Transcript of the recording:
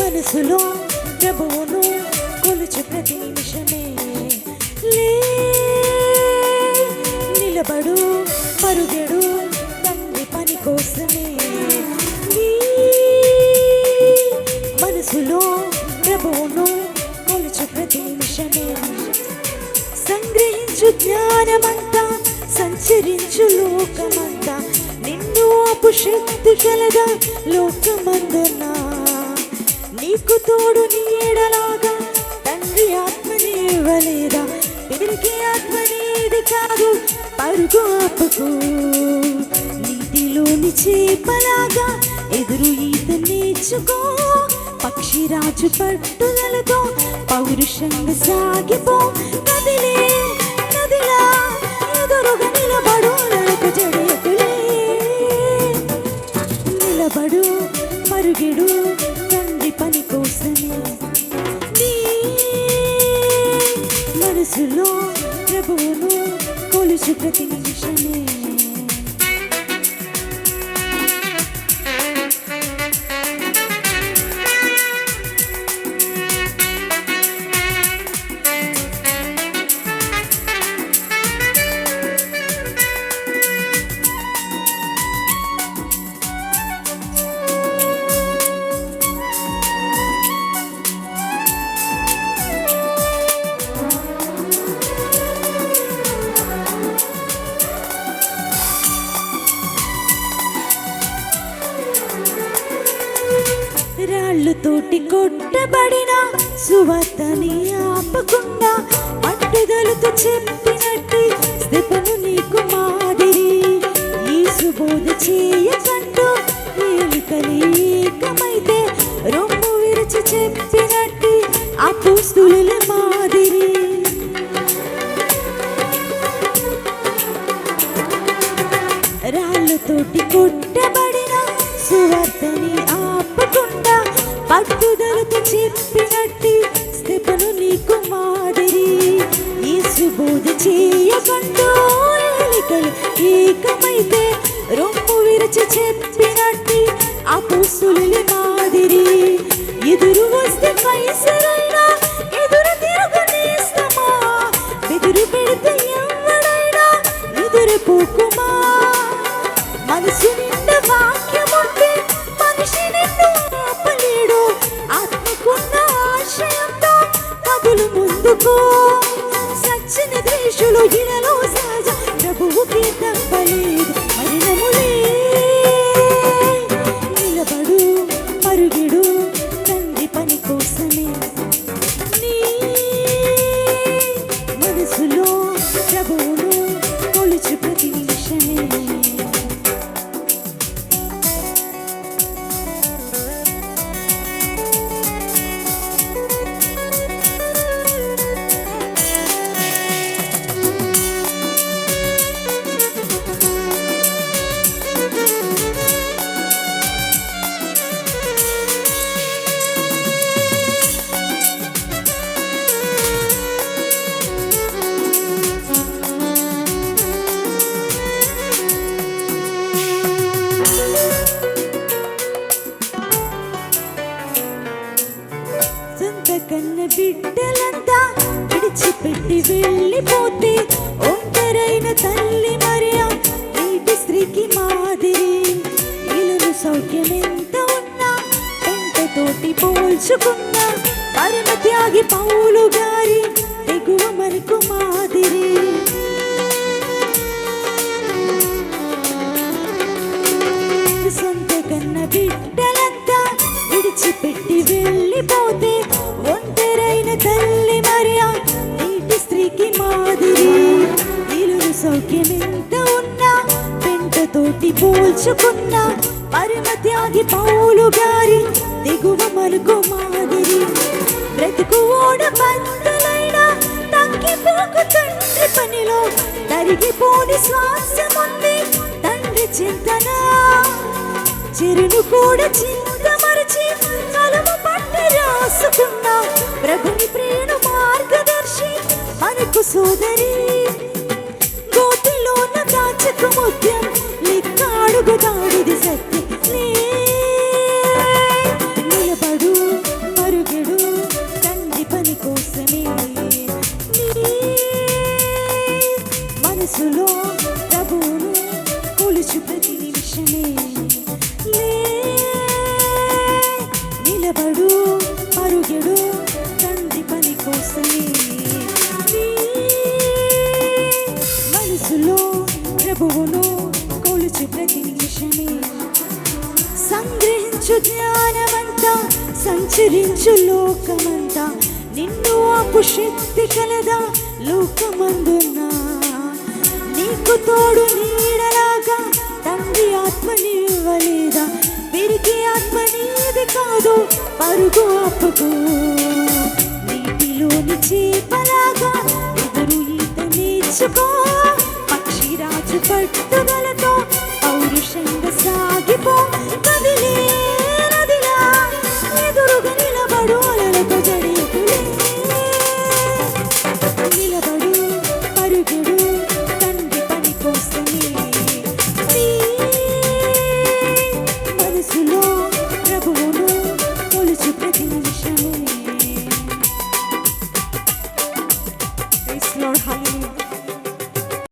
మనసులో ప్రభువును కొలుచు ప్రతి నిమిషమే నిలబడు పరుగెడు తండ్రి పని కోసమే మనసులో ప్రభువును కొలుచు ప్రతి నిమిషమే సంగ్రహించు జ్ఞానమంతా సంచరించు లోకమంతా నిన్ను ఆపు శక్తి కలదా లోకమందునా నీకు తోడు నీడలాగా తండ్రి ఆత్మనివ్వలేదా తిరిగి ఆత్మ నీది కాదు పరుగు ఆపుకు నీటిలోని చేపలాగా ఎదురు ఈత నేర్చుకో పక్షిరాజు పట్టుదలతో పౌరుషంగా సాగిపో నదిలే నదిలా ఎదురుగా నిలబడు నడక జడకులే నిలబడు మరుగిడు తండ్రి పని కోసమే నీ మనసులో ప్రభువును కొలుచు ప్రతి నిమిషమే రాళ్ళతోటి కొట్టబడిన సువార్తని ఆపకుండా పట్టుదలతో చెప్పినట్టు స్తెఫను నీకు మాదిరి యేసు బోధ చేయకంటూ ఏలికలు ఏకమైతే రొమ్ము విరిచి చెప్పినట్టు అపోస్తలుల మాదిరి రాళ్ళతోటి కొట్టబడిన సువార్తని ఆపకుండా పట్టుదలతో చెప్పినట్టు స్తెఫను నీకు మాదిరి యేసు బోధ చేయకంటూ ఏలికలు ఏకమైతే రొమ్ము విరిచి చెప్పినట్టు అపోస్తలుల మాదిరి ఎదురు వస్తే కైసరైనా ఎదురు తిరుగు నేస్తమా ఎదురు పెడితే ఎవడైనా ఎదురు పోకుమా మనసు నిండా వాక్యముంటే మనిషి నిన్ను ఆపలేడు ఆత్మకున్న ఆశయంతో కదులు ముందుకు సచ్చిన ద్వేషులు ఇలలో సహజ ప్రభువుకి తప్పలేదు మరణములే నిలబడు మరుగిడు తండ్రి పని కోసమే నీ మనసులో ప్రభువును కొలుచు ప్రతి నిమిషమే కన్న బిడ్డలంతా విడిచిపెట్టి వెళ్ళిపోతే ఒంటరైన తల్లి మరియా నీటి స్త్రీకి మాదిరి ఇల్లు సౌఖ్యం ఎంత ఉన్నా ఎంతతోటి పోల్చుకున్నా పరమ త్యాగి పౌలు గారి ఎగువ మనకు మాదిరి సొంత కన్న బిడ్డలంతా విడిచిపెట్టి వెళ్ళిపోతే ఒంటరైన తల్లి మరియా నీటి స్త్రీకి మాదిరి ఇల్లు సౌఖ్యం ఎంత ఉన్నా పెంటతోటి పోల్చుకున్నా పరమ త్యాగి పౌలు గారి దిగువ మనకు మాదిరి బ్రతుకు ఓడ బంతులైనా తగ్గిపోకు తండ్రి పనిలో తరిగిపోని శ్వాసముంది తండ్రి చింతన చెరును కూడా చింతమరచి కలము పట్టి రాసుకున్న ప్రభుని ప్రేమ మార్గదర్శి మనకు సోదరి గోతిలోన దాచకు ముత్యం లెక్క అడుగుదాడిది సత్యం సాధించు జ్ఞానమంతా, సంచరించు లోకమంతా, నిన్ను ఆపు శక్తి కలదా లోకమందున్నా. నీకు తోడు నీడలాగా తండ్రి ఆత్మ నివ్వలేదా? పెరిగి ఆత్మ నీది కాదు, పరుగు ఆపుకో. నీటిలోని చేపలాగా ఎదురు ఈత నేర్చుకో. పక్షిరాజు పట్టుదలతో పౌరుషంగా సాగిపో. కదిలే నదిలా ఎదురుగా నిలబడు, అలలతో జడియకులే. నిలబడు, పరుగుడు, తండ్రి పని కోసమే.